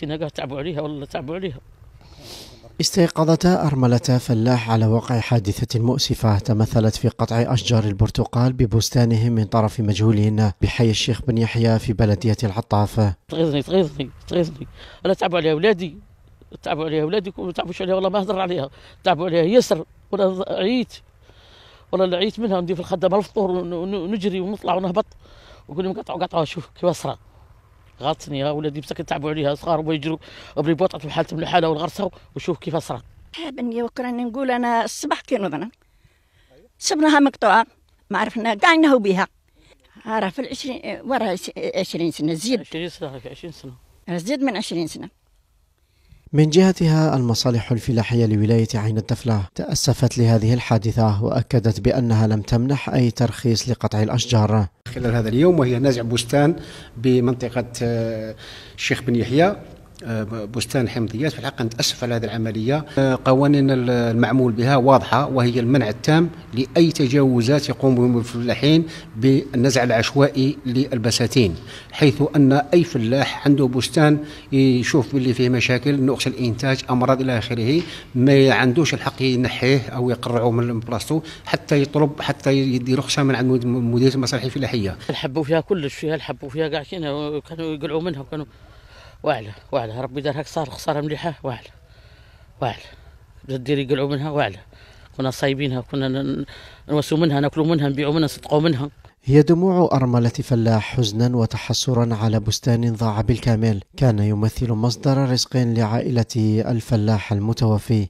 قاعد تعبوا عليها والله تعبوا عليها. استيقظت أرملة فلاح على وقع حادثة مؤسفة تمثلت في قطع أشجار البرتقال ببستانهم من طرف مجهولين بحي الشيخ بن يحيى في بلدية العطافة. تغيظني أنا تعبوا عليها أولادي، تعبوا عليها أولادي وما تعبوش عليها والله ما أهدر عليها، تعبوا عليها يسر ولا عييت والله عييت منها ندير في الخدامة الفطور ونجري ونطلع ونهبط وقول لهم قطعوا شوف كيف أسرى. غاطني يا ولدي مسكين تعبوا عليها صغار ويجروا وبري بوطت بحالتهم الحاله والغرسه وشوف كيف اسرى. بني وكراني نقول انا الصباح كي نوضنا سبناها مقطوعه ما عرفنا كاع نهو بها. عارف في 20 ورا 20 سنه زيد 20 سنه في 20 سنه زيد من 20 سنه. من جهتها المصالح الفلاحية لولاية عين الدفلة تأسفت لهذه الحادثة وأكدت بأنها لم تمنح أي ترخيص لقطع الأشجار خلال هذا اليوم، وهي نزع بستان بمنطقة الشيخ بن يحيى، بستان حمضيات. في الحقيقة نتأسف على هذه العملية. قوانين المعمول بها واضحة، وهي المنع التام لأي تجاوزات يقوم بهم الفلاحين بالنزع العشوائي للبساتين، حيث أن أي فلاح عنده بستان يشوف باللي فيه مشاكل، نقص الإنتاج، أمراض إلى آخره، ما عندوش الحق ينحيه أو يقرعه من بلاصتو حتى يطلب، حتى يدي رخصة من عند مديرية المصالح الفلاحية. الحبوا فيها كلش، فيها الحبوا فيها كاع كانوا يقلعوا منها وكانوا واعلة ربي دار هيك صار خسارة مليحة واعلة دير يقلعوا منها واعلة. كنا صايبينها، كنا نوسوا منها، ناكلوا منها، نبيعوا منها، نصدقوا منها. هي دموع أرملة فلاح حزنا وتحسرا على بستان ضاع بالكامل كان يمثل مصدر رزق لعائلة الفلاح المتوفي.